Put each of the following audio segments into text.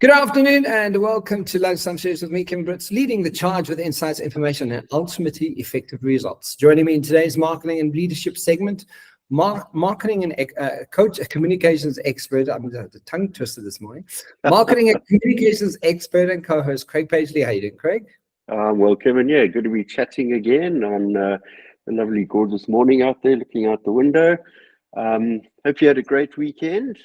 Good afternoon and welcome to Lunchtime Shares with me, Kevin Britz, leading the charge with insights, information, and ultimately effective results. Joining me in today's marketing and leadership segment, marketing and communications expert. I'm the tongue twister this morning. Marketing and communications expert and co-host Craig Paisley. How you doing, Craig? Well, Kevin, yeah, good to be chatting again on a lovely, gorgeous morning out there, looking out the window. Hope you had a great weekend.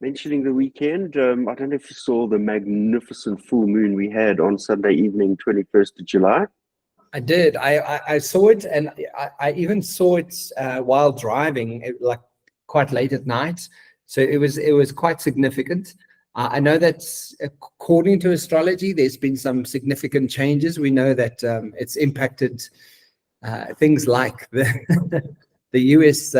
Mentioning the weekend, I don't know if you saw the magnificent full moon we had on Sunday evening, 21st of July. I did. I saw it, and I even saw it while driving, like quite late at night. So it was quite significant. I know that according to astrology, there's been some significant changes. We know that it's impacted things like the U.S.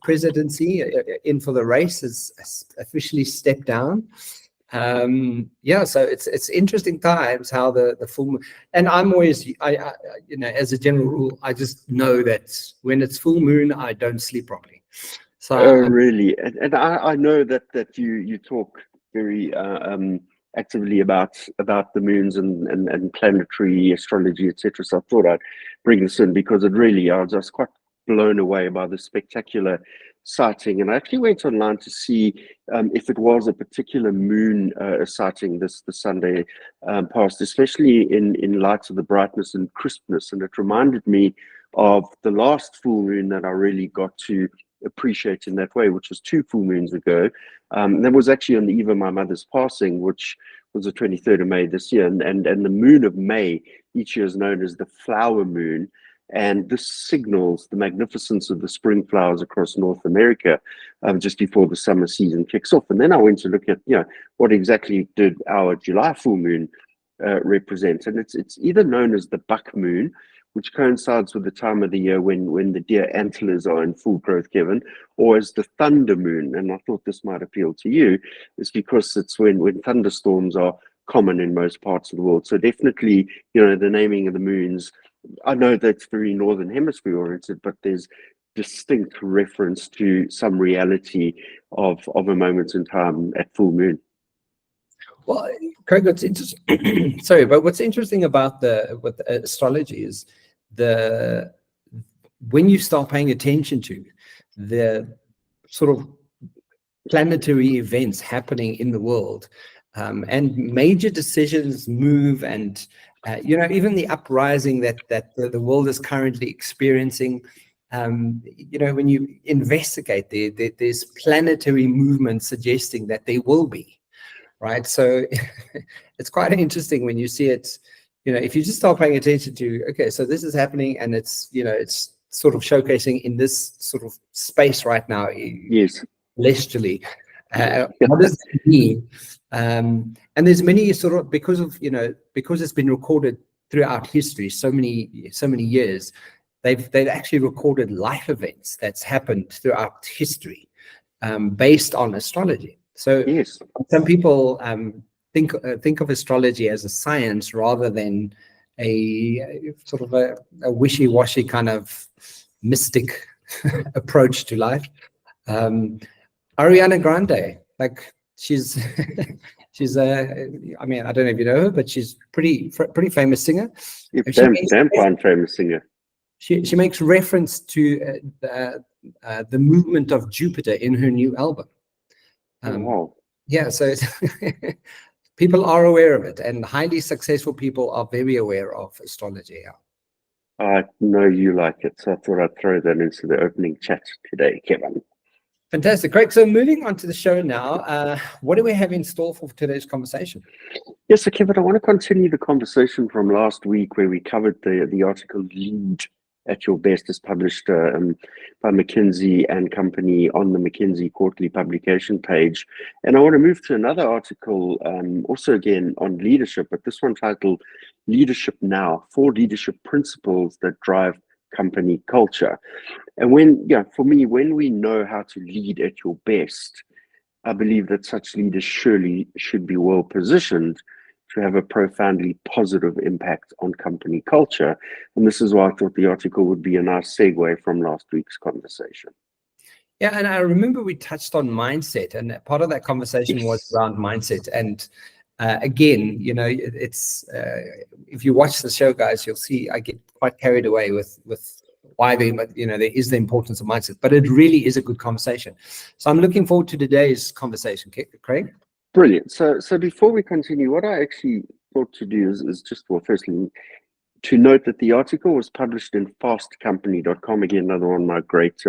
presidency in for the race has officially stepped down. So it's interesting times how the full moon, and I'm always, as a general rule, I just know that when it's full moon, I don't sleep properly. So really, and I know that you talk very actively about the moons and planetary astrology, etc. So I thought I'd bring this in because I was just quite blown away by the spectacular sighting, and I actually went online to see if it was a particular moon sighting this Sunday past, especially in light of the brightness and crispness, and it reminded me of the last full moon that I really got to appreciate in that way, which was 2 full moons ago. That was actually on the eve of my mother's passing, which was the 23rd of May this year, and the moon of May each year is known as the flower moon. And this signals the magnificence of the spring flowers across North America just before the summer season kicks off. And then I went to look at, what exactly did our July full moon represent. And it's either known as the buck moon, which coincides with the time of the year when the deer antlers are in full growth, Kevin, or as the thunder moon. And I thought this might appeal to you, is because it's when thunderstorms are common in most parts of the world. So definitely, the naming of the moons, I know that's very northern hemisphere oriented, but there's distinct reference to some reality of a moment in time at full moon. Well, Craig, what's interesting? Sorry, but what's interesting about the astrology is when you start paying attention to the sort of planetary events happening in the world, and major decisions move, and even the uprising that the world is currently experiencing. When you investigate there's planetary movement suggesting that there will be, right? So it's quite interesting when you see it. If you just start paying attention to, okay, so this is happening, and it's it's sort of showcasing in this sort of space right now. Yes. Celestially. What does that mean? And there's many sort of, because it's been recorded throughout history, so many years, they've actually recorded life events that's happened throughout history, based on astrology. So yes, some people think of astrology as a science rather than a sort of a wishy-washy kind of mystic approach to life. Ariana Grande, like she's I mean, I don't know if you know her, but she's pretty famous singer. Damn fine famous singer. She makes reference to the movement of Jupiter in her new album. Wow. Yeah, so people are aware of it, and highly successful people are very aware of astrology. I know you like it, so I thought I'd throw that into the opening chat today, Kevin. Fantastic, great. So moving on to the show now, what do we have in store for today's conversation? Yes, so Kevin, I want to continue the conversation from last week where we covered the article Lead at Your Best, is published by McKinsey and Company on the McKinsey quarterly publication page. And I want to move to another article, also again on leadership, but this one titled Leadership Now, 4 Leadership Principles That Drive Company Culture. And for me, when we know how to lead at your best, I believe that such leaders surely should be well positioned to have a profoundly positive impact on company culture. And this is why I thought the article would be a nice segue from last week's conversation. Yeah, and I remember we touched on mindset, and part of that conversation was Yes. around mindset. And again, it's if you watch the show, guys, you'll see I get quite carried away with why there is the importance of mindset, but it really is a good conversation. So I'm looking forward to today's conversation, Craig. Brilliant. So before we continue, what I actually thought to do is just, well, firstly, to note that the article was published in fastcompany.com. Again, another one of my great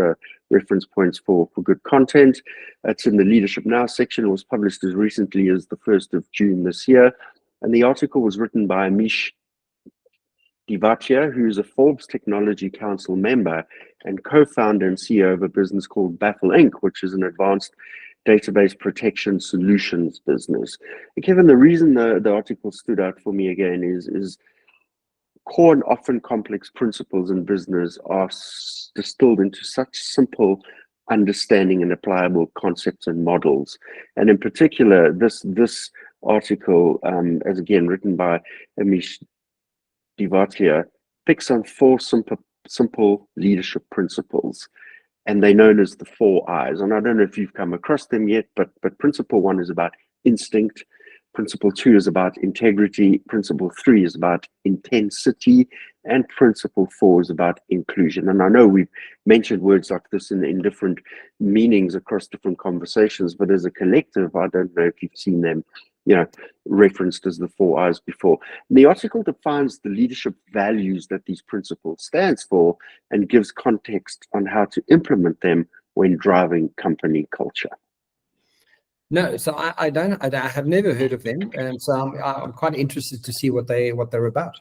reference points for good content. It's in the Leadership Now section. It was published as recently as the 1st of June this year. And the article was written by Ameesh Divatia, who is a Forbes Technology Council member and co-founder and CEO of a business called Baffle Inc., which is an advanced database protection solutions business. And Kevin, the reason the article stood out for me again is core and often complex principles in business are distilled into such simple understanding and applicable concepts and models. And in particular, this article, as again written by Ameesh Divatia, picks on four simple leadership principles, and they're known as the 4 I's. And I don't know if you've come across them yet, but principle 1 is about instinct. Principle 2 is about integrity. Principle 3 is about intensity. And principle 4 is about inclusion. And I know we've mentioned words like this in different meanings across different conversations, but as a collective, I don't know if you've seen them, referenced as the 4 I's before. And the article defines the leadership values that these principles stands for and gives context on how to implement them when driving company culture. No, so I have never heard of them, and so I'm quite interested to see what they're about.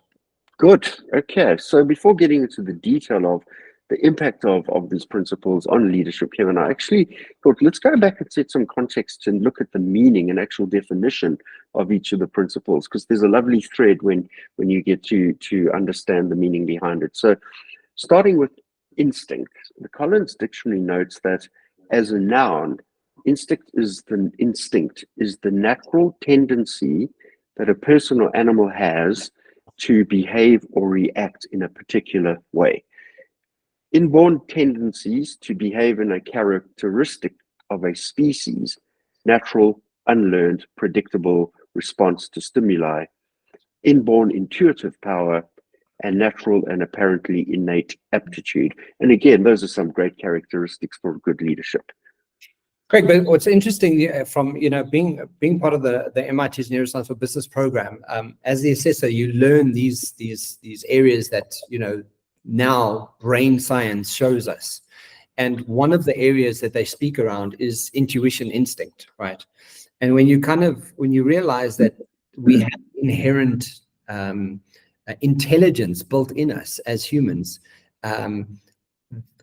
Good. Okay. So before getting into the detail of the impact of these principles on leadership, Kevin, I actually thought let's go back and set some context and look at the meaning and actual definition of each of the principles, because there's a lovely thread when you get to understand the meaning behind it. So starting with instinct, the Collins Dictionary notes that as a noun, instinct is the natural tendency that a person or animal has to behave or react in a particular way. Inborn tendencies to behave in a characteristic of a species, natural, unlearned, predictable response to stimuli, inborn intuitive power, and natural and apparently innate aptitude. And again, those are some great characteristics for good leadership. Craig, but what's interesting from being part of the MIT's Neuroscience for Business program, as the assessor, you learn these areas that now brain science shows us, and one of the areas that they speak around is intuition, instinct, right? And when you realize that we have inherent intelligence built in us as humans.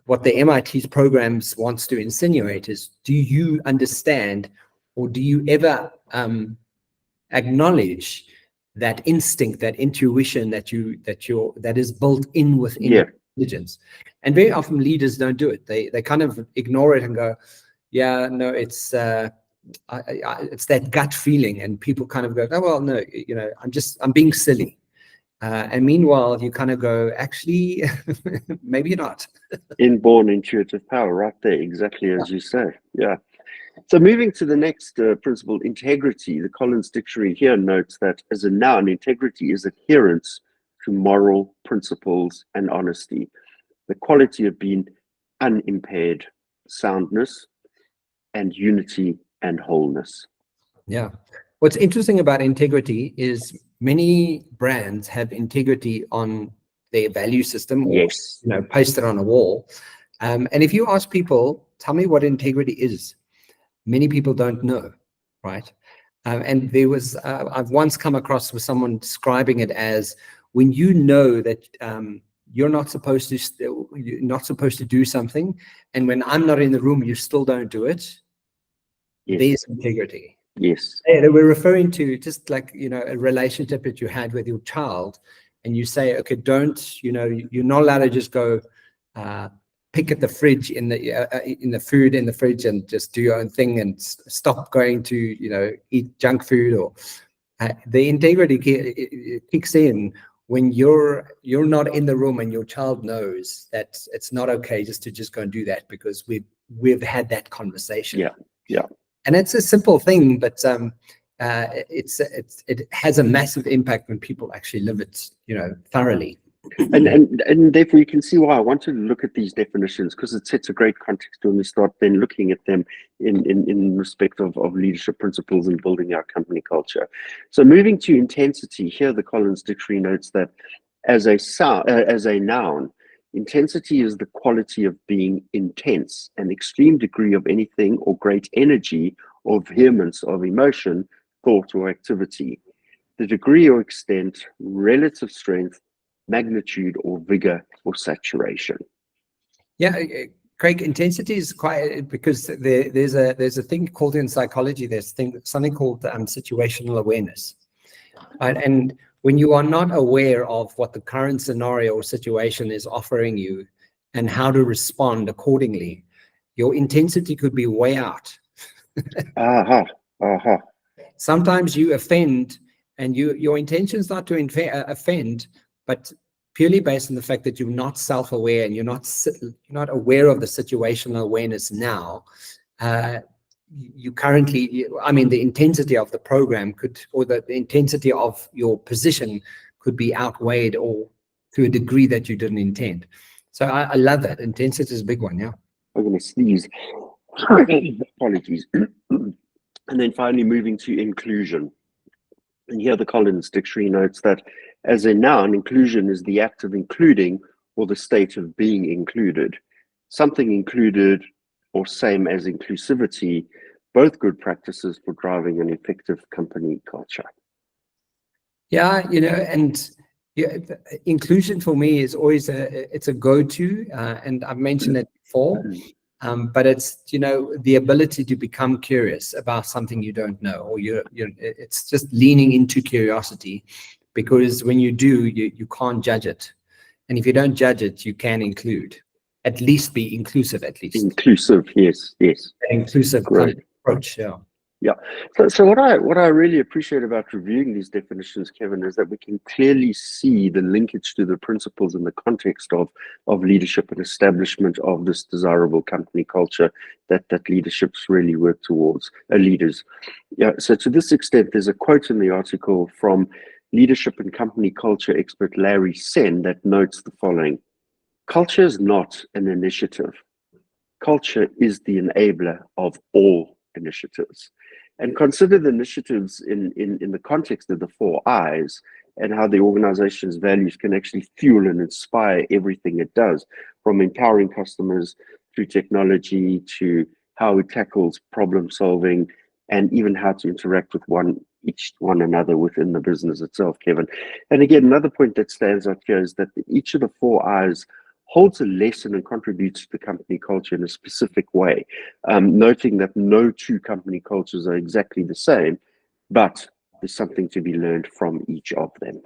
What the MIT's programs wants to insinuate is, do you understand, or do you ever acknowledge that instinct, that intuition that is built in within intelligence? And very often leaders don't do it. They kind of ignore it and go, yeah, no, it's that gut feeling, and people kind of go, oh well, no, I'm being silly. And meanwhile, you kind of go, actually, maybe not. Inborn intuitive power, right there, exactly as you say. Yeah. So moving to the next principle, integrity. The Collins Dictionary here notes that as a noun, integrity is adherence to moral principles and honesty, the quality of being unimpaired, soundness, and unity and wholeness. Yeah. What's interesting about integrity is many brands have integrity on their value system, or pasted on a wall. And if you ask people, tell me what integrity is, many people don't know, right? And there was, I've once come across with someone describing it as when you know that you're not supposed to do something, and when I'm not in the room, you still don't do it. There's integrity. Yes. They were referring to just like, a relationship that you had with your child, and you say, okay, you're not allowed to just go pick at the fridge in the food in the fridge and just do your own thing and stop going to, eat junk food, or the integrity kicks in when you're not in the room and your child knows that it's not okay just to go and do that, because we've we've had that conversation. Yeah, yeah. And it's a simple thing, but it has a massive impact when people actually live it, thoroughly. And therefore you can see why I want to look at these definitions, because it sets a great context when we start then looking at them in respect of leadership principles and building our company culture. So moving to intensity, here the Collins Dictionary notes that as a noun, intensity is the quality of being intense, an extreme degree of anything or great energy or vehemence of emotion, thought, or activity. The degree or extent, relative strength, magnitude, or vigor or saturation. Yeah, Craig, intensity is quite, because there's a thing called in psychology, something called situational awareness, right? And when you are not aware of what the current scenario or situation is offering you and how to respond accordingly, your intensity could be way out. Sometimes you offend, and your intention is not to offend, but purely based on the fact that you're not self-aware and you're not aware of the situational awareness now. The intensity of the program or the intensity of your position could be outweighed, or to a degree that you didn't intend. So I love that. Intensity is a big one. Yeah. I'm going to sneeze. Apologies. And then finally moving to inclusion. And here the Collins Dictionary notes that as a noun, inclusion is the act of including or the state of being included. Something included, or same as inclusivity, both good practices for driving an effective company culture. Yeah, and inclusion for me is always it's a go-to, and I've mentioned it before. But it's the ability to become curious about something you don't know, or it's just leaning into curiosity, because when you do, you can't judge it, and if you don't judge it, you can at least be inclusive, inclusive. Yes, inclusive kind of approach. Yeah. So what I really appreciate about reviewing these definitions, Kevin, is that we can clearly see the linkage to the principles in the context of leadership and establishment of this desirable company culture that leaderships really work towards, leaders. Yeah. So to this extent, there's a quote in the article from leadership and company culture expert Larry Sen that notes the following: culture is not an initiative. Culture is the enabler of all initiatives. And consider the initiatives in the context of the 4 I's, and how the organization's values can actually fuel and inspire everything it does, from empowering customers through technology to how it tackles problem solving, and even how to interact with one another within the business itself, Kevin. And again, another point that stands out here is that each of the 4 I's holds a lesson and contributes to the company culture in a specific way, noting that no two company cultures are exactly the same, but there's something to be learned from each of them.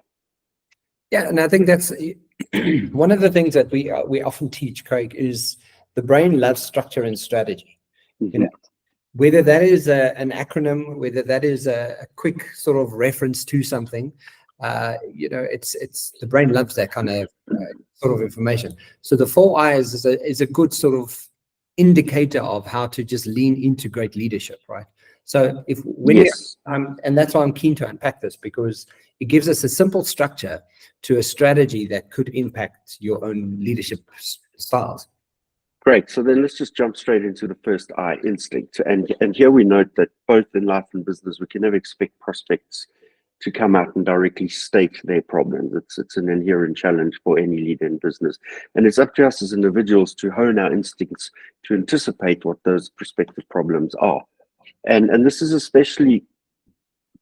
Yeah, and I think that's one of the things that we often teach, Craig, is the brain loves structure and strategy. Mm-hmm. Whether that is an acronym, whether that is a quick sort of reference to something, it's the brain loves that kind of sort of information. So the 4 I's is a good sort of indicator of how to just lean into great leadership, right? So and that's why I'm keen to unpack this, because it gives us a simple structure to a strategy that could impact your own leadership styles. Great. So then let's just jump straight into the first I, instinct. And here we note that both in life and business, we can never expect prospects to come out and directly state their problems. It's an inherent challenge for any leader in business. And it's up to us as individuals to hone our instincts to anticipate what those prospective problems are. And this is especially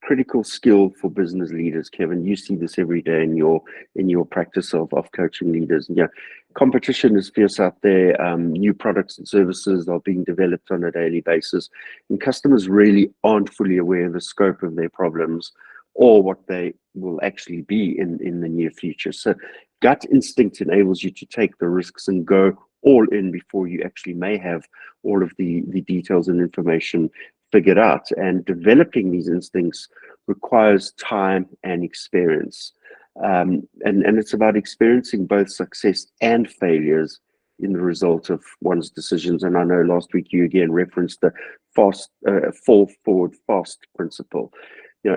critical skill for business leaders, Kevin. You see this every day in your practice of coaching leaders. Yeah, competition is fierce out there. New products and services are being developed on a daily basis, and customers really aren't fully aware of the scope of their problems or what they will actually be in the near future. So gut instinct enables you to take the risks and go all in before you actually may have all of the details and information figured out. And developing these instincts requires time and experience. And it's about experiencing both success and failures in the result of one's decisions. And I know last week you again referenced the fall forward fast principle.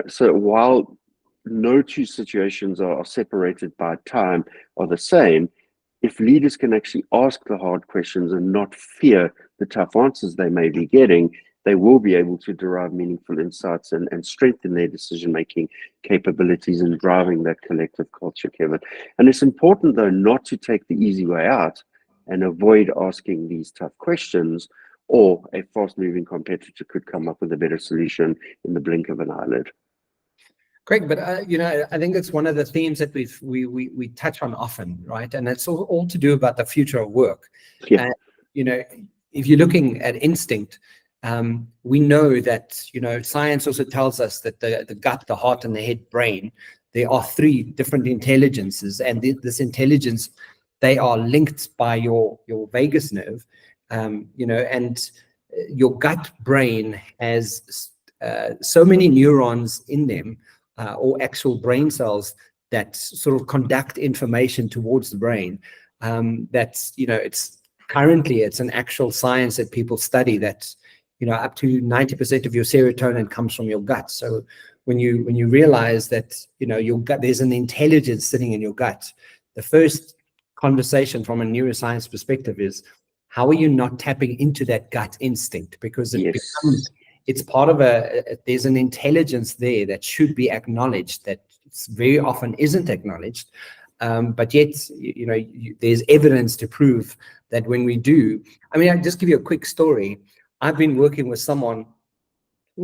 So while no two situations are separated by time are the same, if leaders can actually ask the hard questions and not fear the tough answers they may be getting, they will be able to derive meaningful insights and strengthen their decision-making capabilities and driving that collective culture, Kevin. And it's important, though, not to take the easy way out and avoid asking these tough questions, or a fast-moving competitor could come up with a better solution in the blink of an eyelid. Great, but I think it's one of the themes that we touch on often, right? And it's all to do about the future of work. Yeah. If you're looking at instinct, we know that science also tells us that the gut, the heart, and the head brain, there are three different intelligences, and this intelligence, they are linked by your vagus nerve, and your gut brain has so many neurons in them, or actual brain cells that sort of conduct information towards the brain. That's it's an actual science that people study, that up to 90% of your serotonin comes from your gut. So when you realize that your gut, there's an intelligence sitting in your gut, the first conversation from a neuroscience perspective is, how are you not tapping into that gut instinct? Because it's part of there's an intelligence there that should be acknowledged, that very often isn't acknowledged. But yet, there's evidence to prove that when we do, I'll just give you a quick story. I've been working with someone,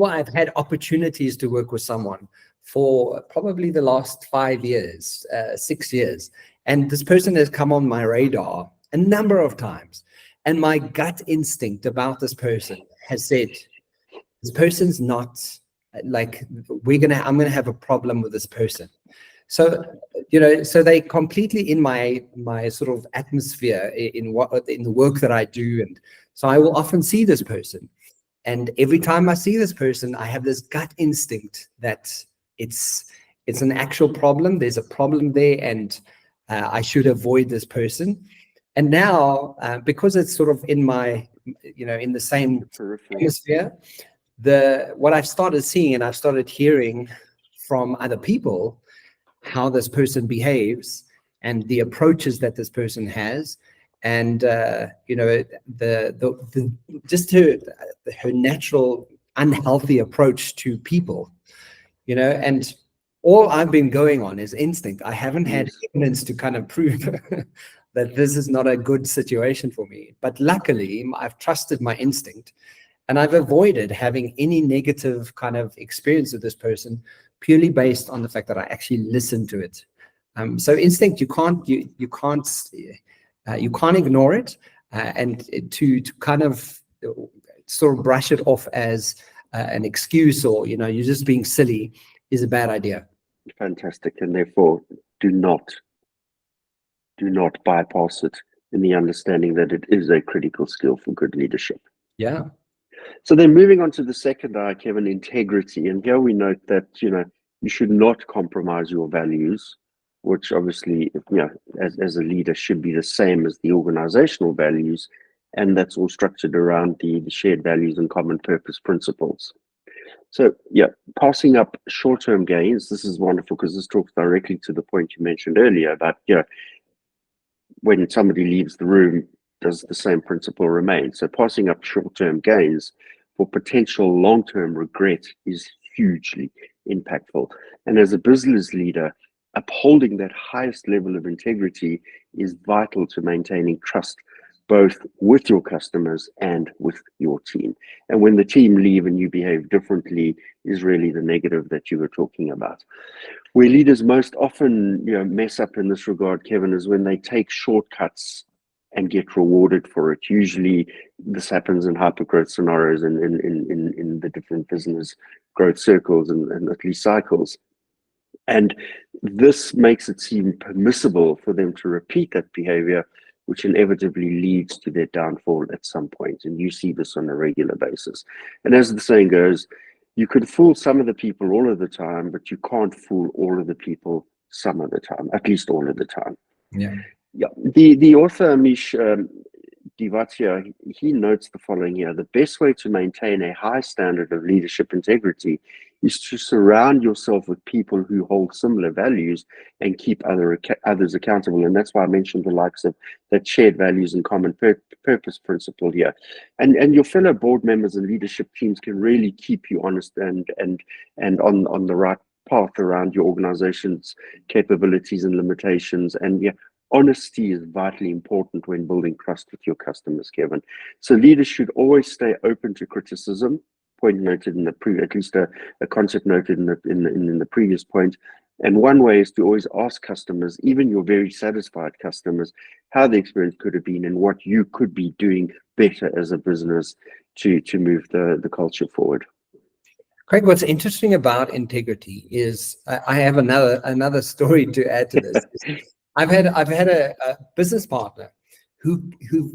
I've had opportunities to work with someone for probably the last 5 years, 6 years. And this person has come on my radar a number of times. And my gut instinct about this person has said, this person's not like, I'm going to have a problem with this person. So, so they completely in my sort of atmosphere in the work that I do. And so I will often see this person. And every time I see this person, I have this gut instinct that it's an actual problem. There's a problem there, and I should avoid this person. And now, because it's sort of in my, in the same atmosphere, what I've started seeing, and I've started hearing from other people, how this person behaves and the approaches that this person has, and just her natural unhealthy approach to people, and all I've been going on is instinct. I haven't had evidence to kind of prove that this is not a good situation for me. But luckily, I've trusted my instinct, and I've avoided having any negative kind of experience with this person, purely based on the fact that I actually listened to it. So instinct, you can't ignore it, and to kind of sort of brush it off as an excuse, or you're just being silly, is a bad idea. Fantastic, and therefore do not bypass it, in the understanding that it is a critical skill for good leadership. Yeah. So then moving on to the second I, Kevin, integrity. And here we note that, you should not compromise your values, which obviously, as a leader should be the same as the organizational values. And that's all structured around the shared values and common purpose principles. So passing up short-term gains. This is wonderful, because this talks directly to the point you mentioned earlier about, when somebody leaves the room, does the same principle remain? So passing up short-term gains for potential long-term regret is hugely impactful. And as a business leader, upholding that highest level of integrity is vital to maintaining trust, both with your customers and with your team. And when the team leave and you behave differently is really the negative that you were talking about. Where leaders most often mess up in this regard, Kevin, is when they take shortcuts and get rewarded for it. Usually this happens in hypergrowth scenarios and in the different business growth circles and at least cycles. And this makes it seem permissible for them to repeat that behavior, which inevitably leads to their downfall at some point. And you see this on a regular basis. And as the saying goes, you could fool some of the people all of the time, but you can't fool all of the people some of the time, at least all of the time. Yeah. Yeah. The author, Ameesh, Divatia, he notes the following here: the best way to maintain a high standard of leadership integrity is to surround yourself with people who hold similar values and keep others accountable. And that's why I mentioned the likes of that shared values and common purpose principle here. And your fellow board members and leadership teams can really keep you honest and on the right path around your organization's capabilities and limitations. And yeah, honesty is vitally important when building trust with your customers, Kevin. So leaders should always stay open to criticism. Point noted in the at least a concept noted in the previous point. And one way is to always ask customers, even your very satisfied customers, how the experience could have been and what you could be doing better as a business to move the culture forward. Craig, what's interesting about integrity is I have another story to add to this. I've had a business partner who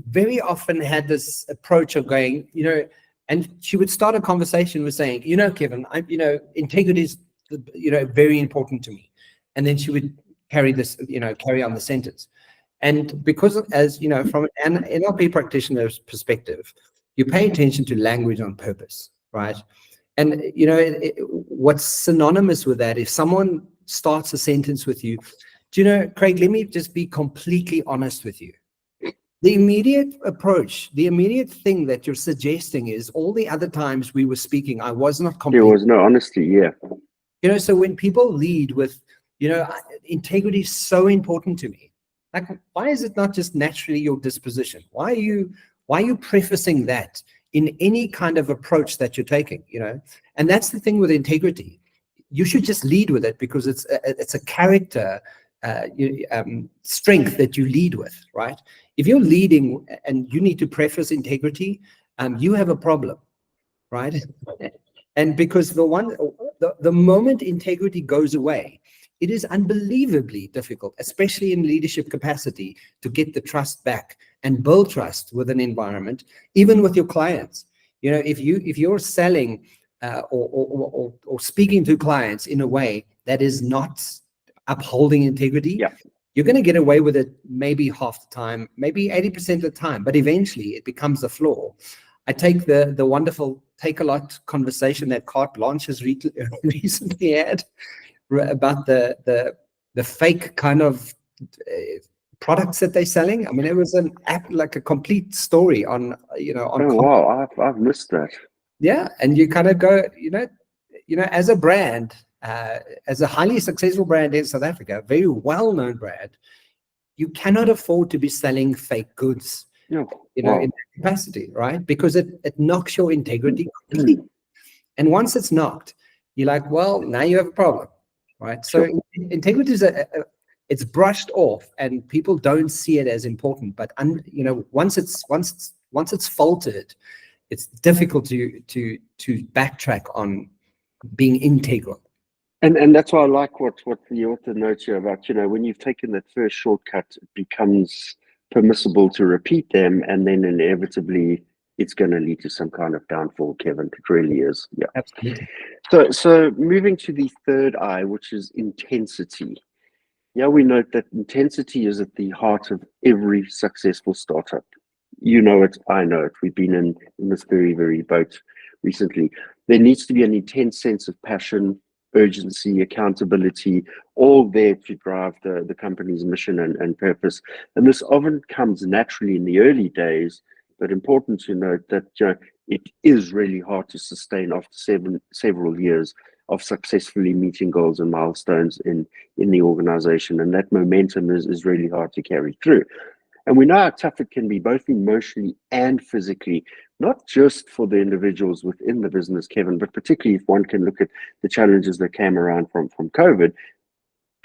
very often had this approach of going, and she would start a conversation with saying, Kevin, integrity is, very important to me. And then she would carry on the sentence. And because, as you know, from an NLP practitioner's perspective, you pay attention to language on purpose, right? And what's synonymous with that, if someone starts a sentence with you, Craig, let me just be completely honest with you. The immediate approach, the immediate thing that you're suggesting is all the other times we were speaking, I was not complete. There was no honesty, yeah. So when people lead with, integrity is so important to me. Like, why is it not just naturally your disposition? Why are you prefacing that in any kind of approach that you're taking, And that's the thing with integrity. You should just lead with it because it's a character strength that you lead with, right? If you're leading and you need to preface integrity, you have a problem, right? And because the moment integrity goes away, it is unbelievably difficult, especially in leadership capacity, to get the trust back and build trust with an environment, even with your clients. If you're selling or speaking to clients in a way that is not upholding integrity, yeah, you're going to get away with it maybe half the time, maybe 80% of the time, but eventually it becomes a flaw. I take the wonderful Take-A-Lot conversation that Carte Blanche has recently had about the fake kind of products that they're selling. I mean, it was an app, like a complete story on, on. Oh, wow, I've missed that. Yeah, and you kind of go, as a brand, as a highly successful brand in South Africa, a very well-known brand, you cannot afford to be selling fake goods, Yeah. in that capacity, right? Because it knocks your integrity completely. And once it's knocked, you're like, well, now you have a problem, right? Sure. So integrity is it's brushed off, and people don't see it as important. But once it's faltered, it's difficult to backtrack on being integral. And that's why I like what the author notes here about, when you've taken that first shortcut, it becomes permissible to repeat them, and then inevitably it's going to lead to some kind of downfall, Kevin. It really is. Yeah. Absolutely. So moving to the third I, which is intensity. Yeah, we note that intensity is at the heart of every successful startup. You know it, I know it. We've been in this very, very boat recently. There needs to be an intense sense of passion, urgency, accountability, all there to drive the company's mission and purpose. And this often comes naturally in the early days, but important to note that it is really hard to sustain after several years of successfully meeting goals and milestones in the organization. And that momentum is really hard to carry through. And we know how tough it can be, both emotionally and physically, not just for the individuals within the business, Kevin, but particularly if one can look at the challenges that came around from COVID.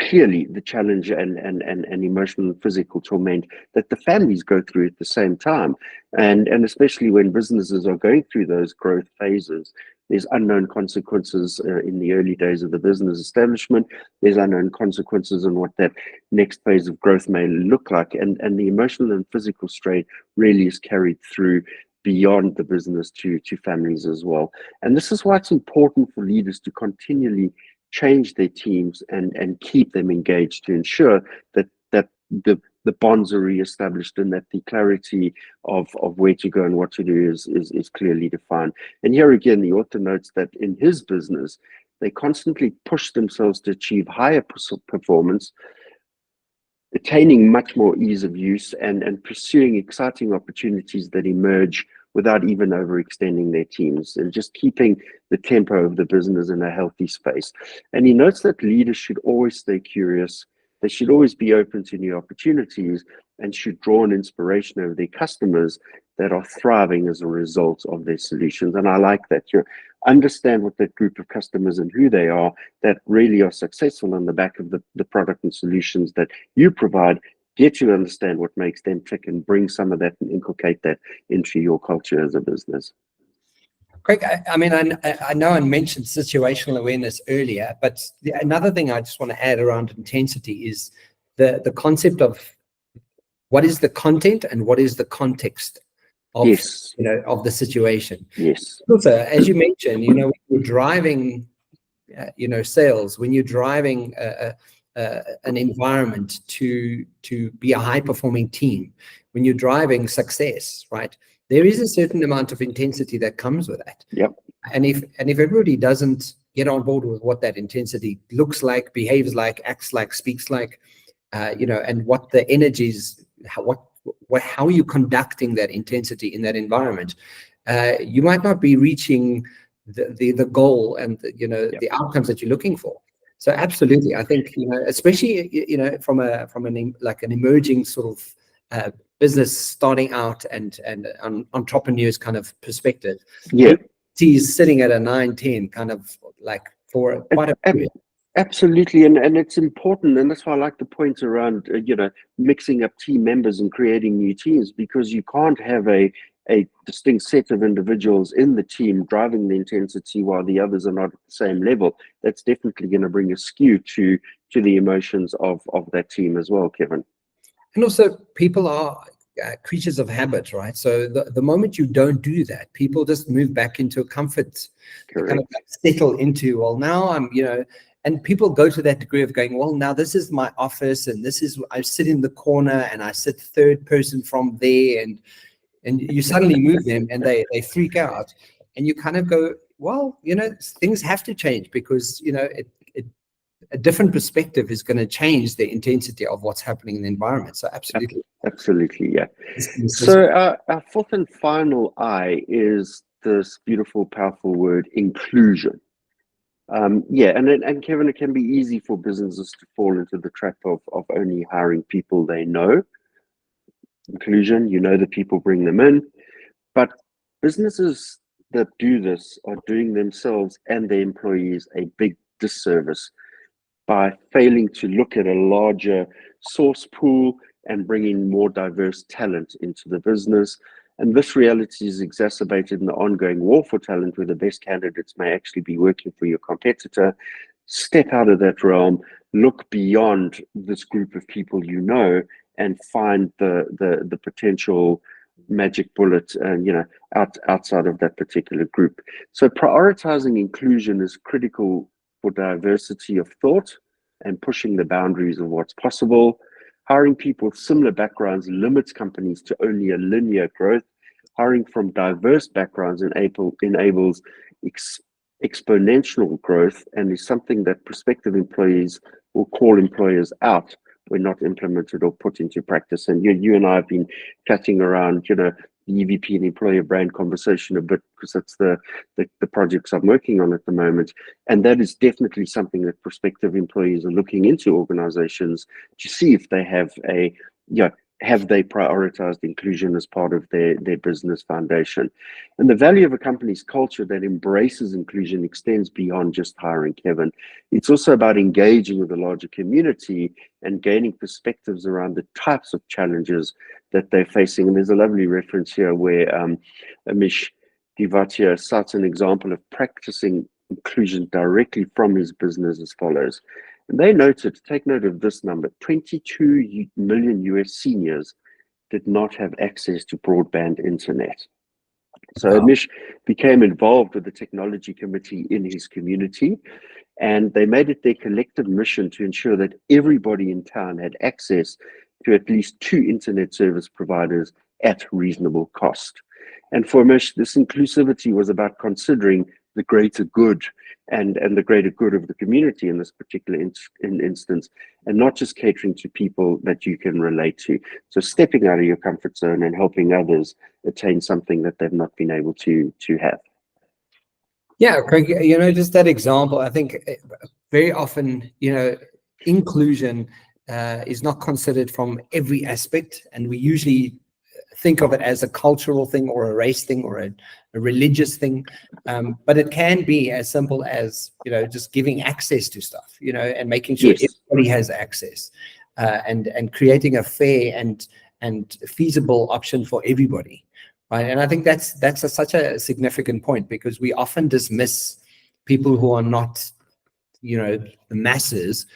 Clearly, the challenge and emotional and physical torment that the families go through at the same time. And especially when businesses are going through those growth phases, there's unknown consequences in the early days of the business establishment. There's unknown consequences on what that next phase of growth may look like. And the emotional and physical strain really is carried through beyond the business to families as well. And this is why it's important for leaders to continually change their teams and keep them engaged to ensure that the the bonds are reestablished, and that the clarity of where to go and what to do is clearly defined. And here again, the author notes that in his business, they constantly push themselves to achieve higher performance, attaining much more ease of use, and pursuing exciting opportunities that emerge without even overextending their teams, and just keeping the tempo of the business in a healthy space. And he notes that leaders should always stay curious. They should always be open to new opportunities and should draw an inspiration over their customers that are thriving as a result of their solutions. And I like that. You understand what that group of customers and who they are that really are successful on the back of the product and solutions that you provide. Get to understand what makes them tick and bring some of that and inculcate that into your culture as a business. Craig, I mean, I know I mentioned situational awareness earlier, but another thing I just want to add around intensity is the concept of what is the content and what is the context of, Yes. of the situation. Yes. Also, as you mentioned, when you're driving, sales, when you're driving an environment to be a high-performing team, when you're driving success, right? There is a certain amount of intensity that comes with that. Yep. And if everybody doesn't get on board with what that intensity looks like, behaves like, acts like, speaks like, and what the energies, how you're conducting that intensity in that environment, you might not be reaching the goal and the outcomes that you're looking for. So absolutely, I think especially from an emerging sort of business starting out and an entrepreneur's kind of perspective. Yeah, he's sitting at a 9-10 kind of like for quite a period. Absolutely, and it's important, and that's why I like the point around mixing up team members and creating new teams, because you can't have a distinct set of individuals in the team driving the intensity while the others are not at the same level. That's definitely going to bring a skew to the emotions of that team as well, Kevin. And also, people are creatures of habit, right? So the moment you don't do that, people just move back into a comfort, kind of settle into, well, now I'm, and people go to that degree of going, well, now this is my office, and I sit in the corner, and I sit third person from there, and you suddenly move them, and they freak out, and you kind of go, well, things have to change, because a different perspective is going to change the intensity of what's happening in the environment. So absolutely, yeah. So our fourth and final I is this beautiful, powerful word, inclusion. And Kevin, it can be easy for businesses to fall into the trap of only hiring people they know. Inclusion, the people, bring them in, but businesses that do this are doing themselves and their employees a big disservice by failing to look at a larger source pool and bringing more diverse talent into the business. And this reality is exacerbated in the ongoing war for talent, where the best candidates may actually be working for your competitor. Step out of that realm, look beyond this group of people and find the potential magic bullet outside of that particular group. So prioritizing inclusion is critical for diversity of thought and pushing the boundaries of what's possible. Hiring people with similar backgrounds limits companies to only a linear growth. Hiring from diverse backgrounds enables exponential growth, and is something that prospective employees will call employers out when not implemented or put into practice. And you and I have been chatting around, the EVP and employer brand conversation a bit, because that's the projects I'm working on at the moment. And that is definitely something that prospective employees are looking into organizations to see if they have have they prioritized inclusion as part of their business foundation. And the value of a company's culture that embraces inclusion extends beyond just hiring, Kevin. It's also about engaging with the larger community and gaining perspectives around the types of challenges that they're facing. And there's a lovely reference here where Ameesh Divatia cites an example of practicing inclusion directly from his business as follows. And they noted, take note of this number, 22 million US seniors did not have access to broadband internet. So Ameesh became involved with the technology committee in his community, and they made it their collective mission to ensure that everybody in town had access to at least 2 internet service providers at reasonable cost. And for Ameesh, this inclusivity was about considering the greater good and the greater good of the community in this particular instance, and not just catering to people that you can relate to. So stepping out of your comfort zone and helping others attain something that they've not been able to have. Yeah, Craig, just that example, I think very often, inclusion is not considered from every aspect, and we usually think of it as a cultural thing or a race thing or a religious thing, but it can be as simple as just giving access to stuff, and making sure everybody has access, and creating a fair and feasible option for everybody, right? And I think that's such a significant point, because we often dismiss people who are not the masses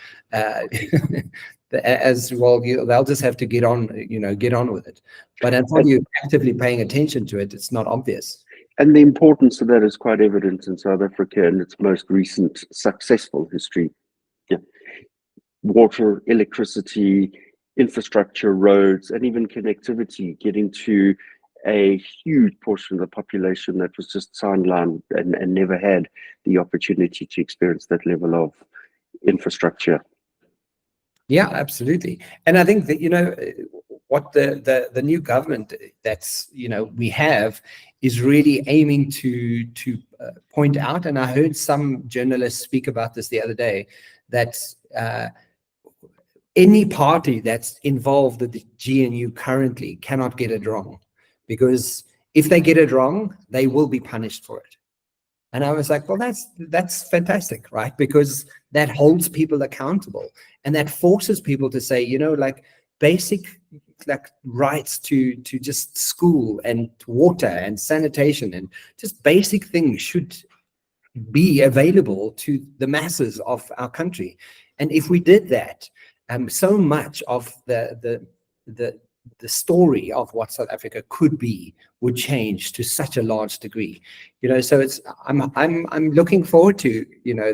as well. They'll just have to get on with it, but until you're actively paying attention to it, it's not obvious. And the importance of that is quite evident in South Africa in its most recent successful history. Water, electricity, infrastructure, roads, and even connectivity getting to a huge portion of the population that was just sidelined and never had the opportunity to experience that level of infrastructure. Yeah, absolutely. And I think that, what the new government that's, we have is really aiming to point out, and I heard some journalists speak about this the other day, that any party that's involved with the GNU currently cannot get it wrong, because if they get it wrong, they will be punished for it. And I was like, well, that's fantastic, right? Because that holds people accountable, and that forces people to say, like basic rights to just school and water and sanitation and just basic things should be available to the masses of our country. And if we did that, so much of the story of what South Africa could be would change to such a large degree. So I'm looking forward to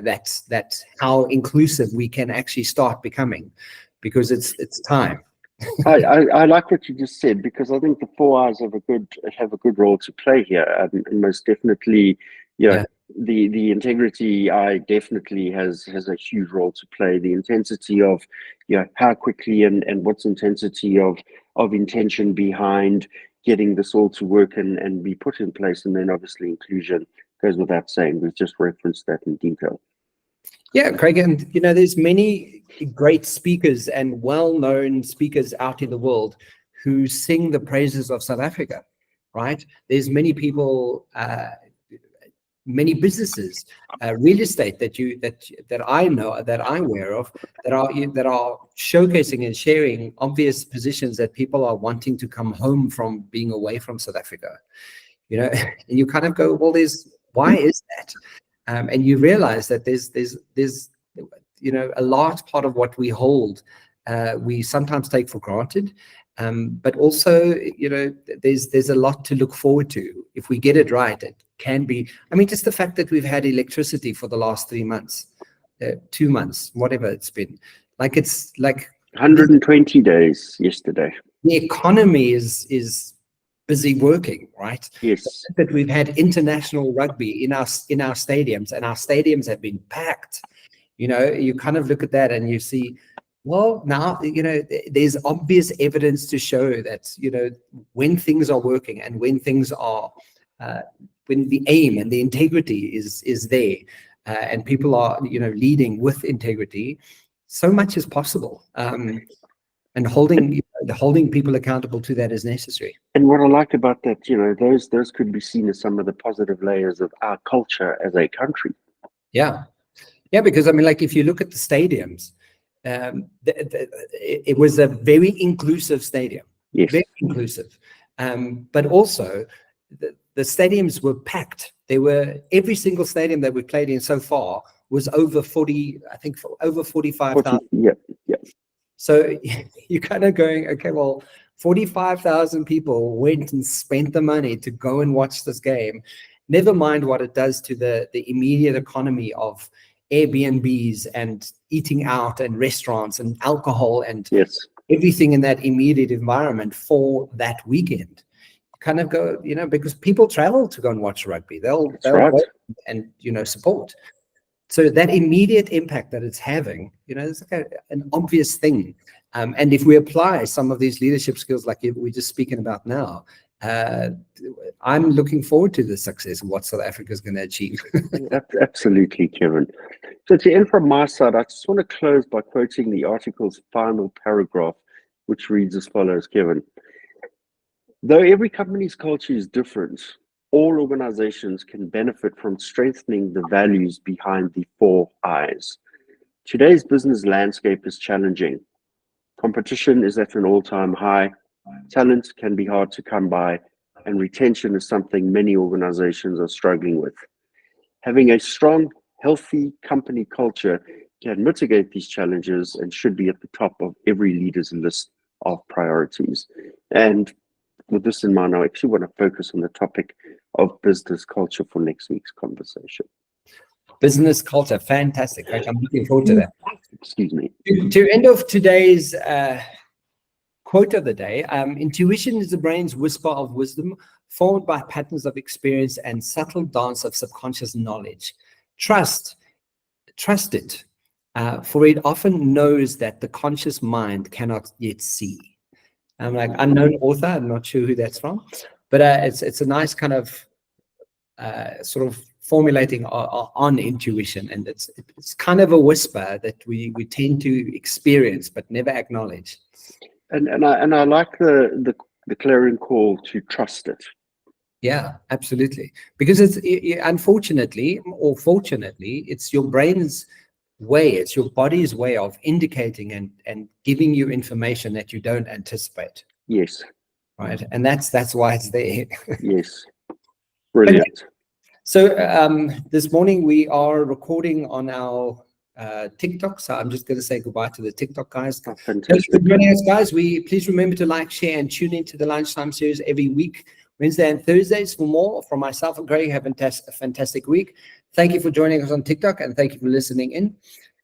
that's how inclusive we can actually start becoming, because it's time. I like what you just said, because I think the 4 I's have a good role to play here, and most definitely, the integrity eye definitely has a huge role to play. The intensity of how quickly and what's intensity of intention behind getting this all to work and be put in place, and then obviously inclusion goes without saying. We've just referenced that in detail. Yeah, Craig, and there's many great speakers and well-known speakers out in the world who sing the praises of South Africa, right? There's many people, many businesses, real estate that I know, that I'm aware of, that are showcasing and sharing obvious positions that people are wanting to come home from being away from South Africa. And you kind of go, well, why is that? And you realize that there's a large part of what we hold, we sometimes take for granted, but also there's a lot to look forward to. If we get it right, it can be. I mean, just the fact that we've had electricity for the last 3 months, 2 months, whatever it's been, it's like 120 days yesterday. The economy is busy working, right? Yes. That we've had international rugby in our stadiums, and our stadiums have been packed. You kind of look at that and you see, well, now there's obvious evidence to show that when things are working and when things are when the aim and the integrity is there, and people are leading with integrity, so much is possible. And holding people accountable to that is necessary. And what I like about that, those could be seen as some of the positive layers of our culture as a country. Yeah, because if you look at the stadiums, it was a very inclusive stadium. Yes. Very inclusive, but also the stadiums were packed. Every single stadium that we played in so far was over 40, I think, over 45,000. Yeah. So you're kind of going, okay, well, 45,000 people went and spent the money to go and watch this game. Never mind what it does to the immediate economy of Airbnbs and eating out and restaurants and alcohol and everything in that immediate environment for that weekend. Kind of go, because people travel to go and watch rugby. They'll right. go and support. So that immediate impact that it's having, it's like an obvious thing. And if we apply some of these leadership skills like we're just speaking about now, I'm looking forward to the success of what South Africa is going to achieve. Absolutely, Kevin. So to end from my side, I just want to close by quoting the article's final paragraph, which reads as follows, Kevin. Though every company's culture is different, all organizations can benefit from strengthening the values behind the 4 I's. Today's business landscape is challenging. Competition is at an all-time high. Talent can be hard to come by, and retention is something many organizations are struggling with. Having a strong, healthy company culture can mitigate these challenges and should be at the top of every leader's list of priorities. And with this in mind, I actually want to focus on the topic of business culture for next week's conversation. Business culture, fantastic. I'm looking forward to that. Excuse me. To end off today's quote of the day, intuition is the brain's whisper of wisdom, formed by patterns of experience and subtle dance of subconscious knowledge. Trust it, for it often knows that the conscious mind cannot yet see. I'm like, unknown author, I'm not sure who that's from, but it's a nice kind of sort of formulating on intuition, and it's kind of a whisper that we tend to experience but never acknowledge. And I like the clarion call to trust it. Yeah, absolutely. Because it's unfortunately or fortunately, it's your brain's way, it's your body's way of indicating and giving you information that you don't anticipate. Yes. Right. And that's why it's there. Yes. Brilliant. So this morning we are recording on our TikTok. So I'm just going to say goodbye to the TikTok guys. Oh, Thanks fantastic. for joining us, guys. Please remember to like, share, and tune into the Lunchtime series every week, Wednesday and Thursdays for more. From myself and Craig, have a fantastic week. Thank you for joining us on TikTok, and thank you for listening in.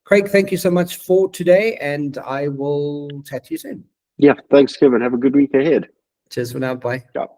Craig, thank you so much for today, and I will chat to you soon. Yeah, thanks, Kevin. Have a good week ahead. Cheers for now. Bye. Ciao.